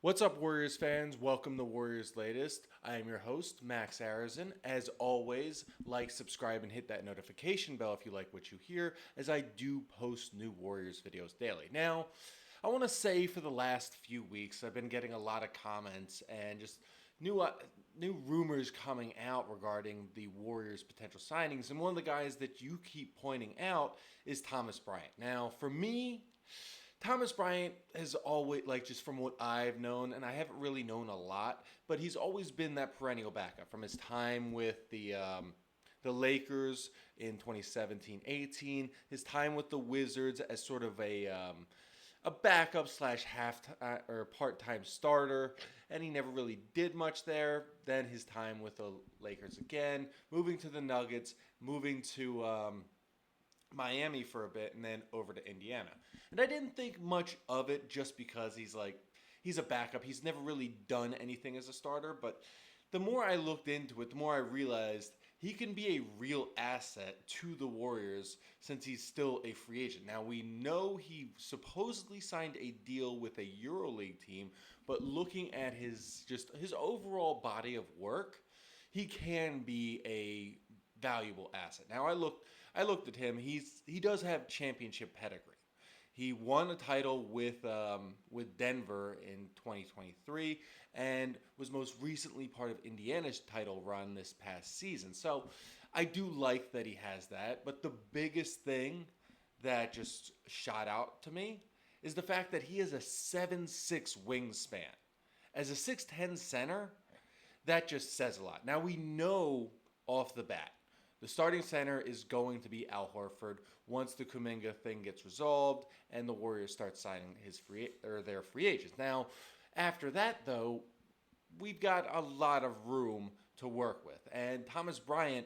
What's up, Warriors fans? Welcome to Warriors Latest. I am your host, Max Arizin. As always, like, subscribe, and hit that notification bell if you like what you hear, as I do post new Warriors videos daily. Now, I want to say for the last few weeks, I've been getting a lot of comments and just new uh, new rumors coming out regarding the Warriors' potential signings. And one of the guys that you keep pointing out is Thomas Bryant. Now, for me, Thomas Bryant has always, like, just from what I've known, and I haven't really known a lot, but he's always been that perennial backup from his time with the Lakers in 2017-18, his time with the Wizards as sort of a backup slash half or part time starter, and he never really did much there. Then his time with the Lakers again, moving to the Nuggets, moving to Miami for a bit, and then over to Indiana. And I didn't think much of it just because he's a backup. He's never really done anything as a starter, but the more I looked into it, the more I realized he can be a real asset to the Warriors since he's still a free agent. Now we know he supposedly signed a deal with a EuroLeague team, but looking at his overall body of work, he can be a valuable asset. Now I looked at him. He does have championship pedigree. He won a title with Denver in 2023 and was most recently part of Indiana's title run this past season. So I do like that he has that. But the biggest thing that just shot out to me is the fact that he has a 7'6" wingspan. As a 6'10" center, that just says a lot. Now we know off the bat the starting center is going to be Al Horford once the Kuminga thing gets resolved and the Warriors start signing their free agents. Now, after that though, we've got a lot of room to work with, and Thomas Bryant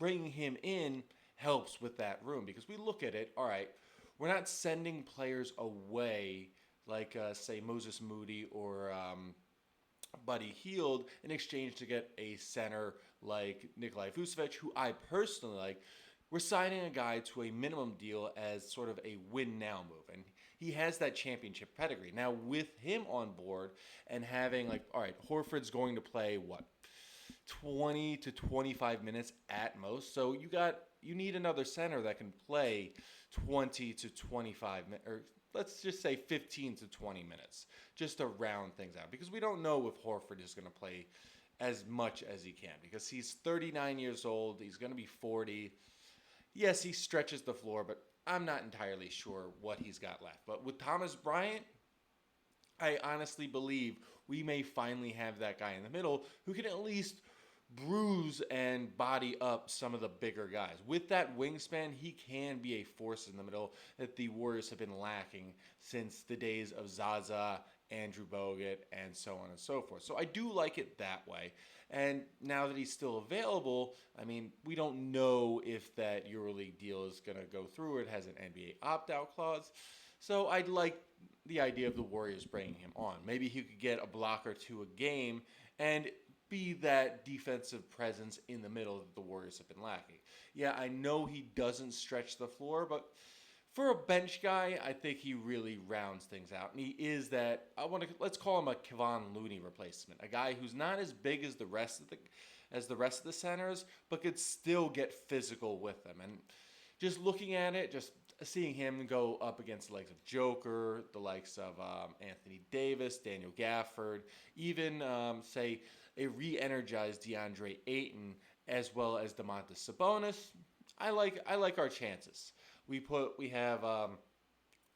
bringing him in helps with that room because we look at it. All right, we're not sending players away like say Moses Moody or Buddy Hield in exchange to get a center like Nikolai Vucevic, who I personally like. We're signing a guy to a minimum deal as sort of a win now move. And he has that championship pedigree. Now, with him on board and having, like, all right, Horford's going to play what? 20 to 25 minutes at most. So you need another center that can play 20 to 25 minutes, or let's just say 15 to 20 minutes, just to round things out, because we don't know if Horford is going to play as much as he can, because he's 39 years old. He's going to be 40. Yes, he stretches the floor, but I'm not entirely sure what he's got left. But with Thomas Bryant, I honestly believe we may finally have that guy in the middle who can at least bruise and body up some of the bigger guys. With that wingspan, he can be a force in the middle that the Warriors have been lacking since the days of Zaza, Andrew Bogut, and so on and so forth. So I do like it that way. And now that he's still available, I mean, we don't know if that EuroLeague deal is going to go through. It has an NBA opt-out clause. So I'd like the idea of the Warriors bringing him on. Maybe he could get a block or two a game and be that defensive presence in the middle that the Warriors have been lacking. Yeah, I know he doesn't stretch the floor, but for a bench guy, I think he really rounds things out. And he is that, let's call him a Kevon Looney replacement, a guy who's not as big as the rest of the centers, but could still get physical with them. And just looking at it, just seeing him go up against the likes of Joker, the likes of Anthony Davis, Daniel Gafford, even say a re-energized DeAndre Ayton, as well as Domantas Sabonis. I like our chances. We have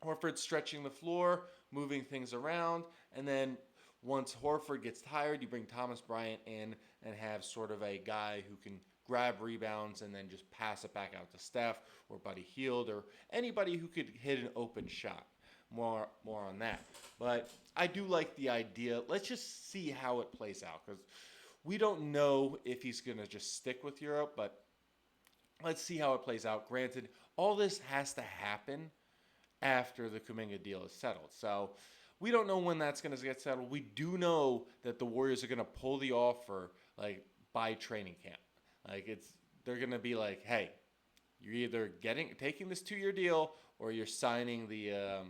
Horford stretching the floor, moving things around, and then once Horford gets tired, you bring Thomas Bryant in and have sort of a guy who can grab rebounds and then just pass it back out to Steph or Buddy Hield or anybody who could hit an open shot. More on that. But I do like the idea. Let's just see how it plays out, because we don't know if he's going to just stick with Europe, but let's see how it plays out. Granted, all this has to happen after the Kuminga deal is settled. So we don't know when that's going to get settled. We do know that the Warriors are going to pull the offer like by training camp. They're going to be like, hey, you're either taking this 2-year deal or you're signing the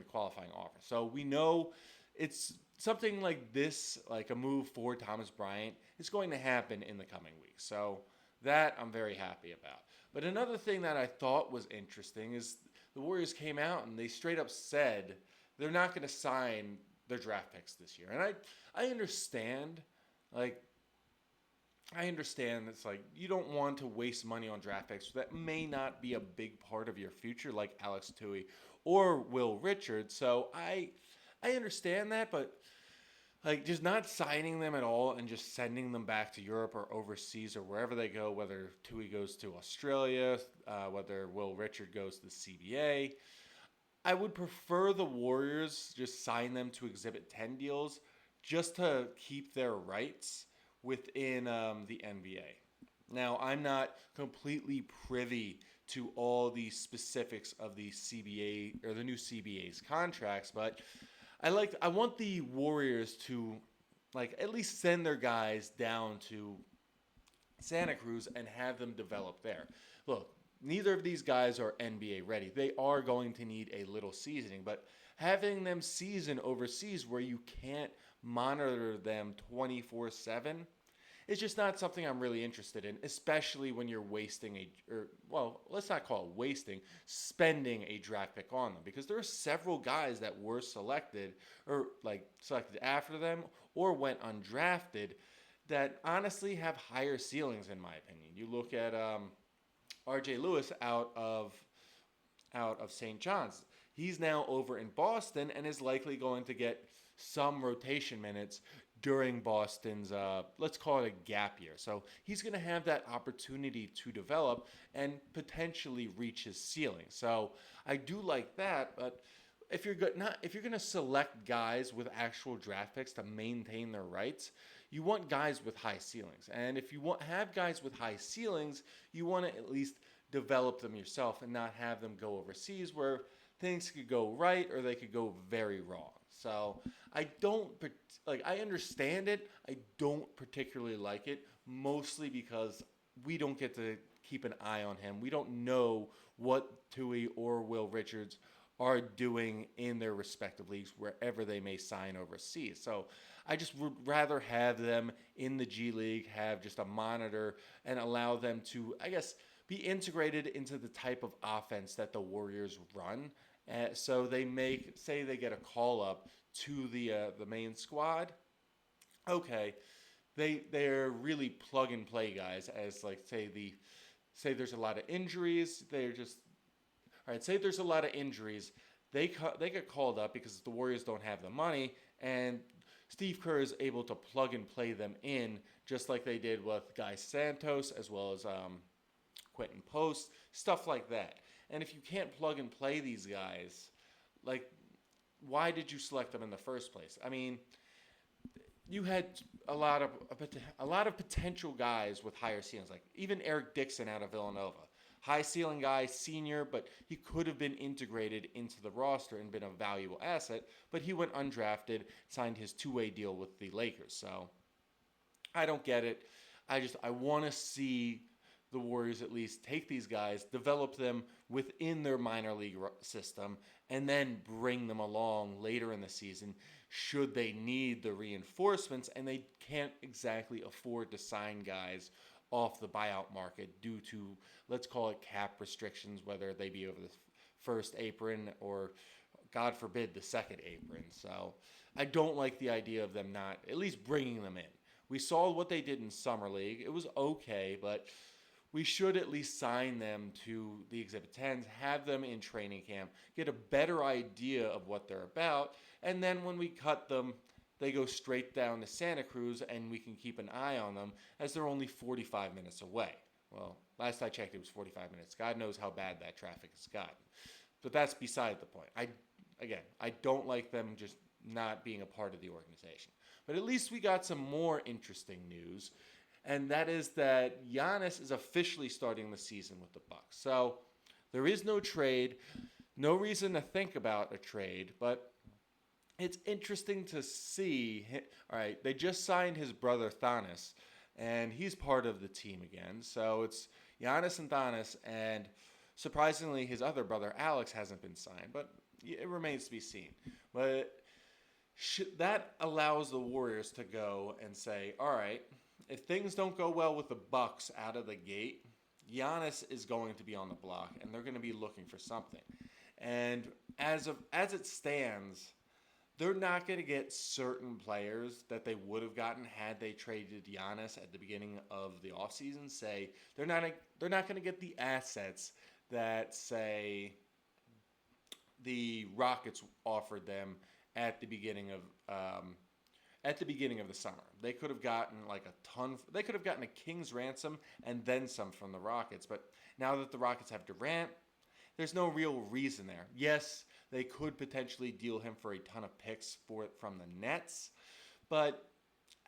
qualifying offer. So we know it's something like this, like a move for Thomas Bryant, is going to happen in the coming weeks. So that I'm very happy about. But another thing that I thought was interesting is the Warriors came out and they straight up said they're not going to sign their draft picks this year. And I understand, like, I understand it's like you don't want to waste money on draft picks that may not be a big part of your future, like Alex Tui or Will Richards. So I understand that, but like just not signing them at all and just sending them back to Europe or overseas or wherever they go, whether Tui goes to Australia, whether Will Richard goes to the CBA. I would prefer the Warriors just sign them to Exhibit 10 deals just to keep their rights within the NBA. Now, I'm not completely privy to all the specifics of the CBA or the new CBA's contracts, but I want the Warriors to like at least send their guys down to Santa Cruz and have them develop there. Look, neither of these guys are NBA ready. They are going to need a little seasoning, but having them season overseas where you can't monitor them 24/7 is just not something I'm really interested in, especially when you're wasting well, let's not call it wasting, spending a draft pick on them because there are several guys that were selected or like selected after them or went undrafted that honestly have higher ceilings in my opinion. You look at R.J. Lewis out of St. John's. He's now over in Boston and is likely going to get some rotation minutes during Boston's, let's call it a gap year. So he's going to have that opportunity to develop and potentially reach his ceiling. So I do like that, but if you're going to select guys with actual draft picks to maintain their rights, you want guys with high ceilings. And if you have guys with high ceilings, you want to at least develop them yourself and not have them go overseas where things could go right or they could go very wrong. So I don't like. I understand it. I don't particularly like it, mostly because we don't get to keep an eye on him. We don't know what Tui or Will Richards are doing in their respective leagues wherever they may sign overseas. So I just would rather have them in the G League, have just a monitor and allow them to, I guess, be integrated into the type of offense that the Warriors run. So they say they get a call up to the main squad. Okay, they're really plug and play guys. As like say there's a lot of injuries. They're just all right. Say there's a lot of injuries. They get called up because the Warriors don't have the money, and Steve Kerr is able to plug and play them in just like they did with Guy Santos as well as Quentin Post, stuff like that. And if you can't plug and play these guys, like, why did you select them in the first place? I mean, you had a lot of potential guys with higher ceilings, like even Eric Dixon out of Villanova. High ceiling guy, senior, but he could have been integrated into the roster and been a valuable asset, but he went undrafted, signed his two-way deal with the Lakers. So I don't get it. I want to see the Warriors at least take these guys, develop them within their minor league system, and then bring them along later in the season should they need the reinforcements and they can't exactly afford to sign guys off the buyout market due to, let's call it cap restrictions, whether they be over the first apron or, God forbid, the second apron. So I don't like the idea of them not at least bringing them in. We saw what they did in Summer League. It was okay, but we should at least sign them to the Exhibit 10s, have them in training camp, get a better idea of what they're about, and then when we cut them, they go straight down to Santa Cruz and we can keep an eye on them as they're only 45 minutes away. Well, last I checked, it was 45 minutes. God knows how bad that traffic has gotten. But that's beside the point. I don't like them just not being a part of the organization. But at least we got some more interesting news, and that is that Giannis is officially starting the season with the Bucks. So there is no trade, no reason to think about a trade, but it's interesting to see. All right, they just signed his brother Thanos, and he's part of the team again. So it's Giannis and Thanos, and surprisingly, his other brother Alex hasn't been signed, but it remains to be seen. But That allows the Warriors to go and say, all right, if things don't go well with the Bucks out of the gate, Giannis is going to be on the block, and they're going to be looking for something. And as it stands, they're not going to get certain players that they would have gotten had they traded Giannis at the beginning of the offseason. Say they're not going to get the assets that say the Rockets offered them at the beginning of the summer. They could have gotten like a ton. They could have gotten a king's ransom and then some from the Rockets. But now that the Rockets have Durant, there's no real reason there. Yes, they could potentially deal him for a ton of picks from the Nets, but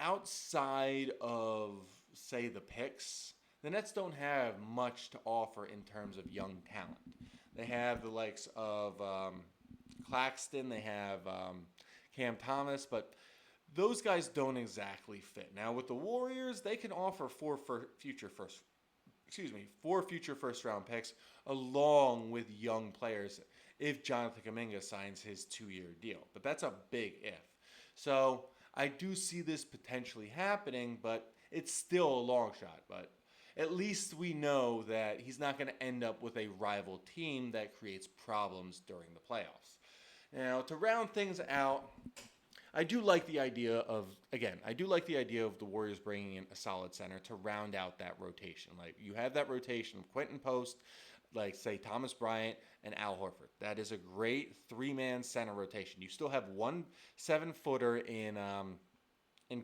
outside of say the picks, the Nets don't have much to offer in terms of young talent. They have the likes of Claxton. They have Cam Thomas, but those guys don't exactly fit. Now with the Warriors, they can offer four future first round picks along with young players if Jonathan Kuminga signs his 2-year deal. But that's a big if. So I do see this potentially happening, but it's still a long shot. But at least we know that he's not going to end up with a rival team that creates problems during the playoffs. Now, to round things out, I do like the idea of the Warriors bringing in a solid center to round out that rotation. Like, you have that rotation of Quentin Post, like, say, Thomas Bryant and Al Horford. That is a great 3-man center rotation. You still have one 7-footer in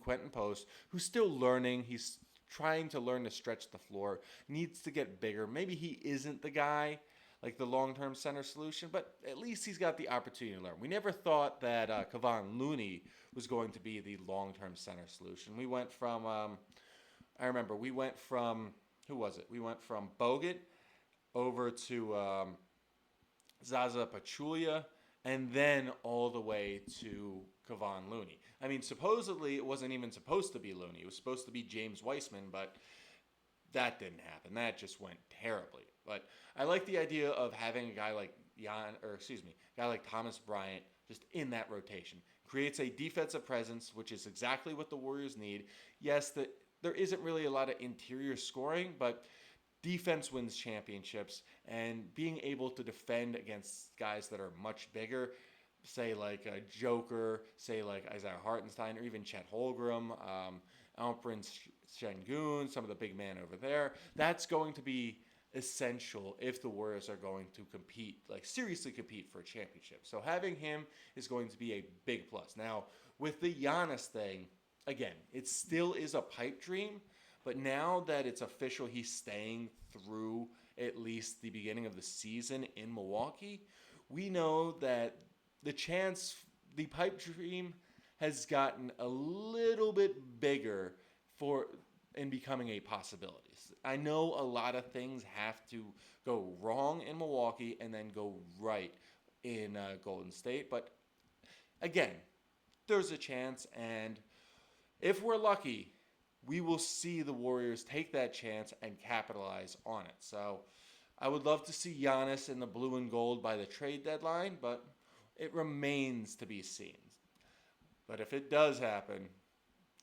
Quentin Post who's still learning. He's trying to learn to stretch the floor, needs to get bigger. Maybe he isn't the guy, like the long-term center solution, but at least he's got the opportunity to learn. We never thought that Kevon Looney was going to be the long-term center solution. We went from, who was it? We went from Bogut over to Zaza Pachulia, and then all the way to Kevon Looney. I mean, supposedly it wasn't even supposed to be Looney. It was supposed to be James Weissman, but that didn't happen. That just went terribly. But I like the idea of having a guy like Thomas Bryant just in that rotation. Creates a defensive presence, which is exactly what the Warriors need. Yes, there isn't really a lot of interior scoring, but defense wins championships, and being able to defend against guys that are much bigger, say like a Joker, say like Isaiah Hartenstein, or even Chet Holmgren, Alperen Sengun, some of the big men over there, that's going to be essential if the Warriors are going to compete, like seriously compete for a championship. So having him is going to be a big plus. Now, with the Giannis thing, again, it still is a pipe dream, but now that it's official he's staying through at least the beginning of the season in Milwaukee, we know that the pipe dream has gotten a little bit bigger in becoming a possibility. I know a lot of things have to go wrong in Milwaukee and then go right in Golden State, but again, there's a chance, and if we're lucky, we will see the Warriors take that chance and capitalize on it. So I would love to see Giannis in the blue and gold by the trade deadline, but it remains to be seen. But if it does happen,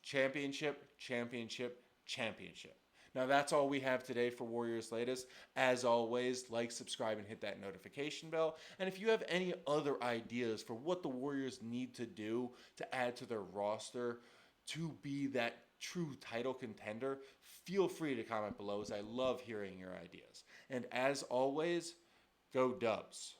championship, championship, championship. Now that's all we have today for Warriors Latest. As always, like, subscribe, and hit that notification bell. And if you have any other ideas for what the Warriors need to do to add to their roster to be that true title contender, feel free to comment below, as I love hearing your ideas. And as always, go Dubs.